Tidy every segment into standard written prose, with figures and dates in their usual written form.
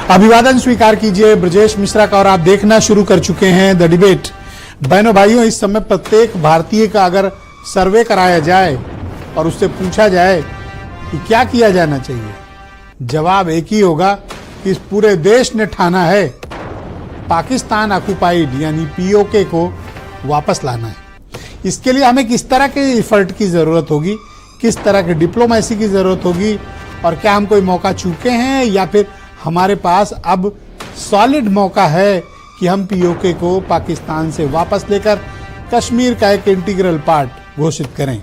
अभिवादन स्वीकार कीजिए ब्रजेश मिश्रा का और आप देखना शुरू कर चुके हैं द डिबेट। बहनों भाइयों, इस समय प्रत्येक भारतीय का अगर सर्वे कराया जाए और उससे पूछा जाए कि क्या किया जाना चाहिए, जवाब एक ही होगा कि इस पूरे देश ने ठाना है पाकिस्तान ऑक्युपाइड यानी पीओके को वापस लाना है। इसके लिए हमें किस तरह के एफर्ट की जरूरत होगी, किस तरह की डिप्लोमेसी की जरूरत होगी, और क्या हम कोई मौका चूके हैं या फिर हमारे पास अब सॉलिड मौका है कि हम पीओके को पाकिस्तान से वापस लेकर कश्मीर का एक इंटीग्रल पार्ट घोषित करें।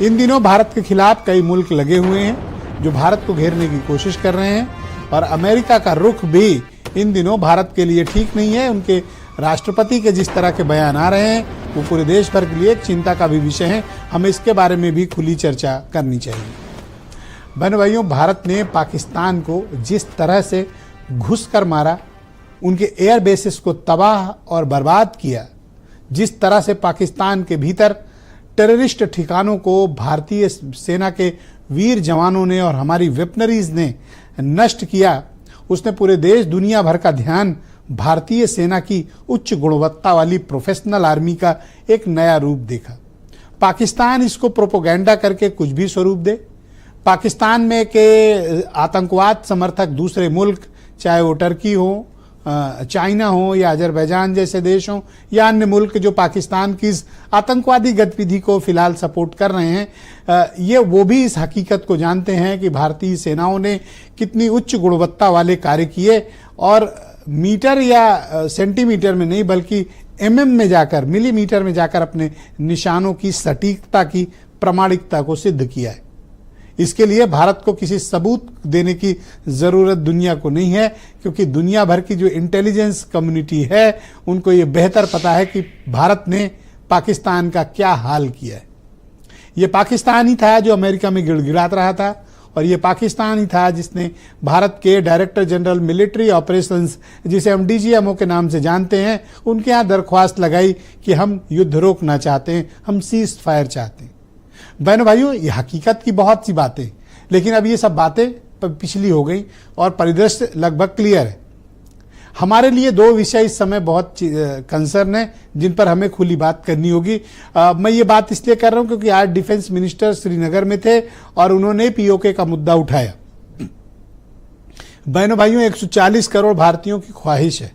इन दिनों भारत के खिलाफ कई मुल्क लगे हुए हैं जो भारत को घेरने की कोशिश कर रहे हैं, और अमेरिका का रुख भी इन दिनों भारत के लिए ठीक नहीं है। उनके राष्ट्रपति के जिस तरह के बयान आ रहे हैं वो पूरे देश भर के लिए एक चिंता का भी विषय है। हमें इसके बारे में भी खुली चर्चा करनी चाहिए। बहन भाइयों, भारत ने पाकिस्तान को जिस तरह से घुस कर मारा, उनके एयर बेसिस को तबाह और बर्बाद किया, जिस तरह से पाकिस्तान के भीतर टेररिस्ट ठिकानों को भारतीय सेना के वीर जवानों ने और हमारी वेपनरीज ने नष्ट किया, उसने पूरे देश दुनिया भर का ध्यान भारतीय सेना की उच्च गुणवत्ता वाली प्रोफेशनल आर्मी का एक नया रूप देखा। पाकिस्तान इसको प्रोपोगेंडा करके कुछ भी स्वरूप दे, पाकिस्तान में के आतंकवाद समर्थक दूसरे मुल्क, चाहे वो टर्की हो, चाइना हो या अजरबैजान जैसे देश हों या अन्य मुल्क जो पाकिस्तान की इस आतंकवादी गतिविधि को फिलहाल सपोर्ट कर रहे हैं, ये वो भी इस हकीकत को जानते हैं कि भारतीय सेनाओं ने कितनी उच्च गुणवत्ता वाले कार्य किए, और मीटर या सेंटीमीटर में नहीं बल्कि एमएम में जाकर, मिलीमीटर में जाकर अपने निशानों की सटीकता की प्रामाणिकता को सिद्ध किया है। इसके लिए भारत को किसी सबूत देने की जरूरत दुनिया को नहीं है, क्योंकि दुनिया भर की जो इंटेलिजेंस कम्युनिटी है उनको ये बेहतर पता है कि भारत ने पाकिस्तान का क्या हाल किया है। ये पाकिस्तान ही था जो अमेरिका में गिड़गिड़ात रहा था, और ये पाकिस्तान ही था जिसने भारत के डायरेक्टर जनरल मिलिट्री ऑपरेशंस, जिसे हम डीजीएमओ के नाम से जानते हैं, उनके यहाँ दरख्वास्त लगाई कि हम युद्ध रोकना चाहते हैं, हम सीज फायर चाहते हैं। बहनों भाइयों, ये हकीकत की बहुत सी बातें, लेकिन अब ये सब बातें पिछली हो गई और परिदृश्य लगभग क्लियर है। हमारे लिए दो विषय इस समय बहुत कंसर्न है जिन पर हमें खुली बात करनी होगी। मैं ये बात इसलिए कर रहा हूं क्योंकि आज डिफेंस मिनिस्टर श्रीनगर में थे और उन्होंने पीओके का मुद्दा उठाया। बहनों भाइयों, 140 करोड़ भारतीयों की ख्वाहिश है,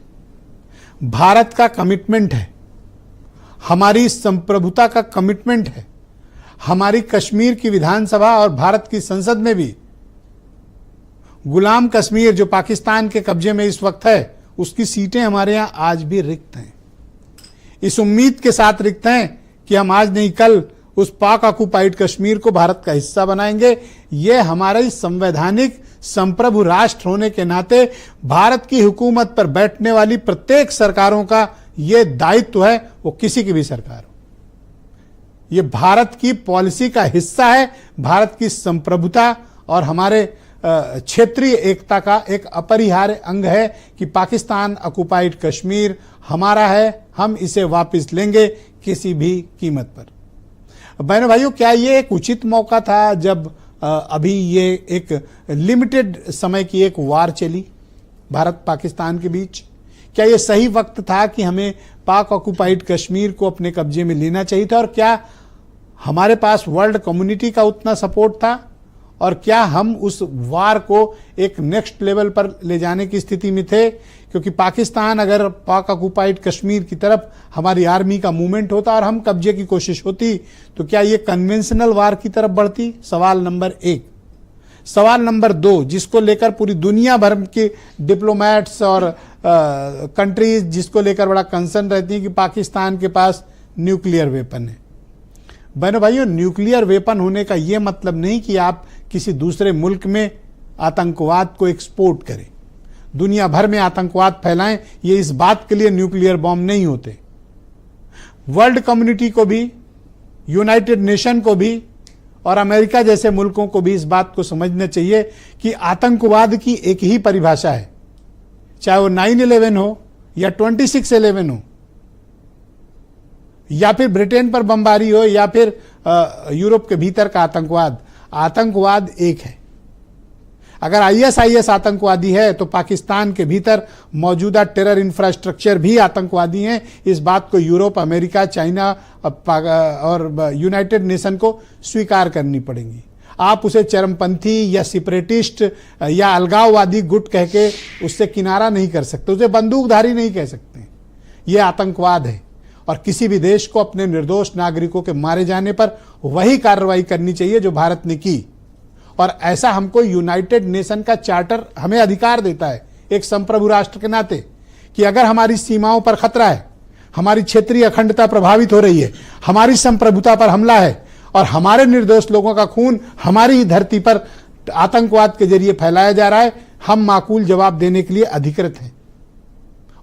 भारत का कमिटमेंट है, हमारी संप्रभुता का कमिटमेंट है, हमारी कश्मीर की विधानसभा और भारत की संसद में भी गुलाम कश्मीर जो पाकिस्तान के कब्जे में इस वक्त है, उसकी सीटें हमारे यहां आज भी रिक्त हैं। इस उम्मीद के साथ रिक्त हैं कि हम आज नहीं कल उस पाक ऑक्युपाइड कश्मीर को भारत का हिस्सा बनाएंगे। यह हमारे संवैधानिक संप्रभु राष्ट्र होने के नाते भारत की हुकूमत पर बैठने वाली प्रत्येक सरकारों का यह दायित्व है, वो किसी की भी सरकार हो। ये भारत की पॉलिसी का हिस्सा है, भारत की संप्रभुता और हमारे क्षेत्रीय एकता का एक अपरिहार्य अंग है कि पाकिस्तान ऑक्युपाइड कश्मीर हमारा है, हम इसे वापस लेंगे किसी भी कीमत पर। बहनों भाइयों, क्या ये एक उचित मौका था जब अभी ये एक लिमिटेड समय की एक वार चली भारत पाकिस्तान के बीच? क्या ये सही वक्त था कि हमें पाक ऑक्युपाइड कश्मीर को अपने कब्जे में लेना चाहिए था? और क्या हमारे पास वर्ल्ड कम्युनिटी का उतना सपोर्ट था? और क्या हम उस वार को एक नेक्स्ट लेवल पर ले जाने की स्थिति में थे? क्योंकि पाकिस्तान अगर पाक ऑक्युपाइड कश्मीर की तरफ हमारी आर्मी का मूवमेंट होता और हम कब्जे की कोशिश होती, तो क्या ये कन्वेंशनल वार की तरफ बढ़ती? सवाल नंबर 1। सवाल नंबर 2, जिसको लेकर पूरी दुनिया भर के डिप्लोमेट्स और कंट्रीज जिसको लेकर बड़ा कंसर्न रहती है कि पाकिस्तान के पास न्यूक्लियर वेपन है। बहनों भाइयों, न्यूक्लियर वेपन होने का यह मतलब नहीं कि आप किसी दूसरे मुल्क में आतंकवाद को एक्सपोर्ट करें, दुनिया भर में आतंकवाद फैलाएं। ये इस बात के लिए न्यूक्लियर बॉम्ब नहीं होते। वर्ल्ड कम्युनिटी को भी, यूनाइटेड नेशन को भी और अमेरिका जैसे मुल्कों को भी इस बात को समझना चाहिए कि आतंकवाद की एक ही परिभाषा है, चाहे वो 9/11 हो या 26/11 हो या फिर ब्रिटेन पर बमबारी हो या फिर यूरोप के भीतर का आतंकवाद। आतंकवाद एक है। अगर आईएसआईएस आतंकवादी है तो पाकिस्तान के भीतर मौजूदा टेरर इंफ्रास्ट्रक्चर भी आतंकवादी हैं। इस बात को यूरोप, अमेरिका, चाइना और यूनाइटेड नेशन को स्वीकार करनी पड़ेगी। आप उसे चरमपंथी या सिपरेटिस्ट या अलगाववादी गुट कह के उससे किनारा नहीं कर सकते, उसे बंदूकधारी नहीं कह सकते। यह आतंकवाद है और किसी भी देश को अपने निर्दोष नागरिकों के मारे जाने पर वही कार्रवाई करनी चाहिए जो भारत ने की। और ऐसा हमको यूनाइटेड नेशन का चार्टर हमें अधिकार देता है एक संप्रभु राष्ट्र के नाते कि अगर हमारी सीमाओं पर खतरा है, हमारी क्षेत्रीय अखंडता प्रभावित हो रही है, हमारी संप्रभुता पर हमला है और हमारे निर्दोष लोगों का खून हमारी ही धरती पर आतंकवाद के जरिए फैलाया जा रहा है, हम माकूल जवाब देने के लिए अधिकृत हैं।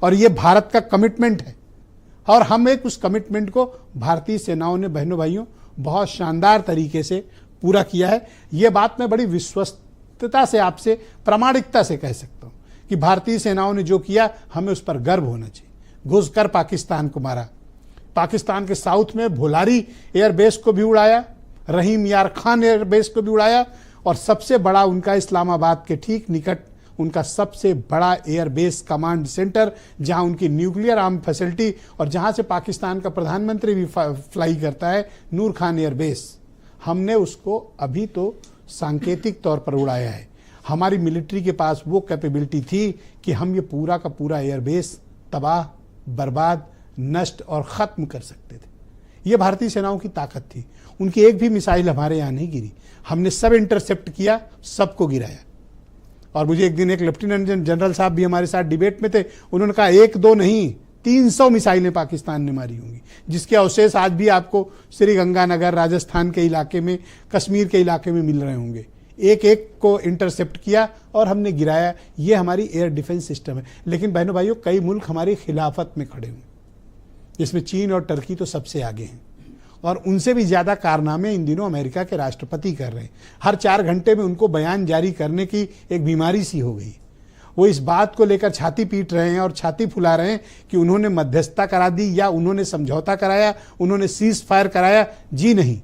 और यह भारत का कमिटमेंट है और हम एक उस कमिटमेंट को भारतीय सेनाओं ने बहनों भाइयों बहुत शानदार तरीके से पूरा किया है। यह बात मैं बड़ी विश्वस्तता से आपसे प्रामाणिकता से कह सकता हूं कि भारतीय सेनाओं ने जो किया हमें उस पर गर्व होना चाहिए। घुसकर पाकिस्तान को मारा, पाकिस्तान के साउथ में भोलारी एयरबेस को भी उड़ाया, रहीम यार खान एयरबेस को भी उड़ाया और सबसे बड़ा उनका इस्लामाबाद के ठीक निकट उनका सबसे बड़ा एयरबेस कमांड सेंटर, जहां उनकी न्यूक्लियर आर्म फैसिलिटी और जहां से पाकिस्तान का प्रधानमंत्री भी फ्लाई करता है, नूर खान एयरबेस, हमने उसको अभी तो सांकेतिक तौर पर उड़ाया है। हमारी मिलिट्री के पास वो कैपेबिलिटी थी कि हम ये पूरा का पूरा एयरबेस तबाह, बर्बाद, नष्ट और ख़त्म कर सकते थे। ये भारतीय सेनाओं की ताकत थी। उनकी एक भी मिसाइल हमारे यहाँ नहीं गिरी, हमने सब इंटरसेप्ट किया, सबको गिराया। और मुझे एक दिन एक लेफ्टिनेंट जनरल साहब भी हमारे साथ डिबेट में थे, उन्होंने कहा 1-2 नहीं 300 मिसाइलें पाकिस्तान ने मारी होंगी, जिसके अवशेष आज भी आपको श्रीगंगानगर, राजस्थान के इलाके में, कश्मीर के इलाके में मिल रहे होंगे। एक एक को इंटरसेप्ट किया और हमने गिराया। ये हमारी एयर डिफेंस सिस्टम है। लेकिन बहनों भाइयों, कई मुल्क हमारी खिलाफत में खड़े हुए, जिसमें चीन और टर्की तो सबसे आगे हैं और उनसे भी ज़्यादा कारनामे इन दिनों अमेरिका के राष्ट्रपति कर रहे हैं। हर 4 घंटे में उनको बयान जारी करने की एक बीमारी सी हो गई। वो इस बात को लेकर छाती पीट रहे हैं और छाती फुला रहे हैं कि उन्होंने मध्यस्थता करा दी या उन्होंने समझौता कराया, उन्होंने सीज फायर कराया। जी नहीं,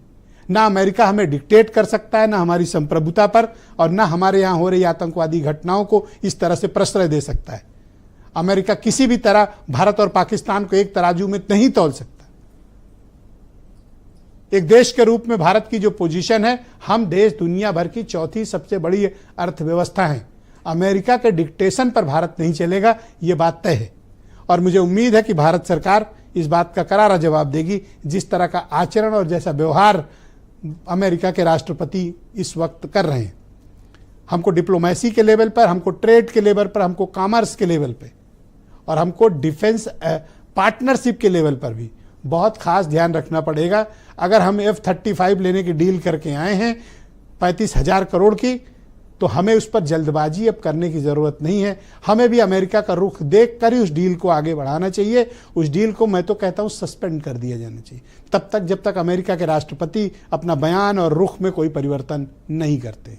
ना अमेरिका हमें डिक्टेट कर सकता है, ना हमारी संप्रभुता पर, और ना हमारे यहाँ हो रही आतंकवादी घटनाओं को इस तरह से प्रश्रय दे सकता है। अमेरिका किसी भी तरह भारत और पाकिस्तान को एक तराजू में नहीं तौल सकता। एक देश के रूप में भारत की जो पोजीशन है, हम देश दुनिया भर की 4थी सबसे बड़ी अर्थव्यवस्था है। अमेरिका के डिक्टेशन पर भारत नहीं चलेगा, ये बात तय है। और मुझे उम्मीद है कि भारत सरकार इस बात का करारा जवाब देगी। जिस तरह का आचरण और जैसा व्यवहार अमेरिका के राष्ट्रपति इस वक्त कर रहे हैं, हमको डिप्लोमेसी के लेवल पर, हमको ट्रेड के लेवल पर, हमको कॉमर्स के लेवल पे और हमको डिफेंस पार्टनरशिप के लेवल पर भी बहुत खास ध्यान रखना पड़ेगा। अगर हम F-35 लेने की डील करके आए हैं 35,000 करोड़ की, तो हमें उस पर जल्दबाजी अब करने की ज़रूरत नहीं है। हमें भी अमेरिका का रुख देख कर ही उस डील को आगे बढ़ाना चाहिए। उस डील को मैं तो कहता हूँ सस्पेंड कर दिया जाना चाहिए तब तक जब तक अमेरिका के राष्ट्रपति अपना बयान और रुख में कोई परिवर्तन नहीं करते।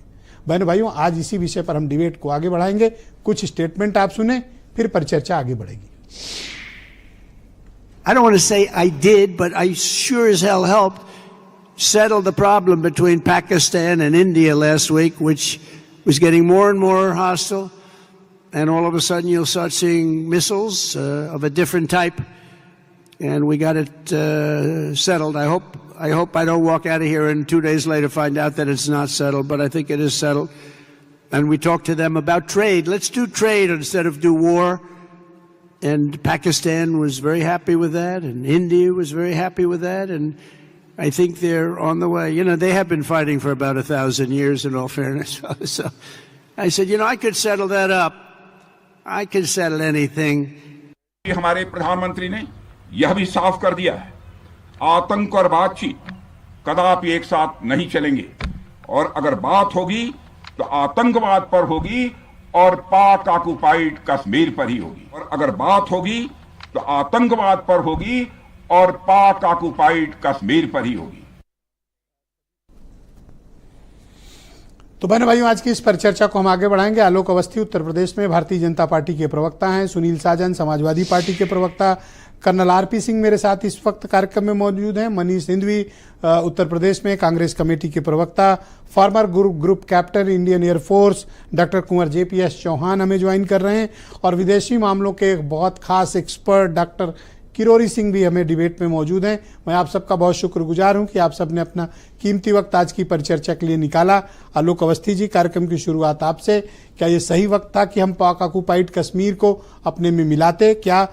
बहनों भाइयों, आज इसी विषय पर हम डिबेट को आगे बढ़ाएंगे। कुछ स्टेटमेंट आप सुने, फिर परिचर्चा आगे बढ़ेगी। I don't want to say I did, but I sure as hell helped settle the problem between Pakistan and India last week, which was getting more and more hostile. And all of a sudden you'll start seeing missiles of a different type. And we got it settled. I hope I don't walk out of here and 2 days later find out that it's not settled, but I think it is settled. And we talked to them about trade. Let's do trade instead of do war. And Pakistan was very happy with that, and India was very happy with that, and I think they're on the way. You know, they have been fighting for about 1,000 years, in all fairness. So I said, you know, I could settle that up. I could settle anything. हमारे प्रधानमंत्री ने यह भी साफ कर दिया है, आतंक और बातचीत कदापि एक साथ नहीं चलेंगे, और अगर बात होगी तो आतंकवाद पर होगी और पाक ऑक्युपाइड कश्मीर पर ही होगी, और अगर बात होगी तो आतंकवाद पर होगी और पाक ऑक्युपाइड कश्मीर पर ही होगी। तो बहनों भाइयों, आज की इस परिचर्चा को हम आगे बढ़ाएंगे। आलोक अवस्थी उत्तर प्रदेश में भारतीय जनता पार्टी के प्रवक्ता हैं, सुनील साजन समाजवादी पार्टी के प्रवक्ता, कर्नल आरपी सिंह मेरे साथ इस वक्त कार्यक्रम में मौजूद हैं। मनीष सिंधवी उत्तर प्रदेश में कांग्रेस कमेटी के प्रवक्ता, former group captain Indian Air Force doctor Kunwar JPS Chauhan हमें ज्वाइन कर रहे हैं, और विदेशी मामलों के एक बहुत खास एक्सपर्ट डॉक्टर किरोरी सिंह भी हमें डिबेट में मौजूद हैं। मैं आप सबका बहुत शुक्रगुजार हूं कि आप सबने अपना कीमती वक्त आज की परिचर्चा के लिए निकाला। आलोक अवस्थी जी, कार्यक्रम की शुरुआत आपसे। क्या ये सही वक्त था कि हम पाक ऑक्युपाइड कश्मीर को अपने में मिलाते? क्या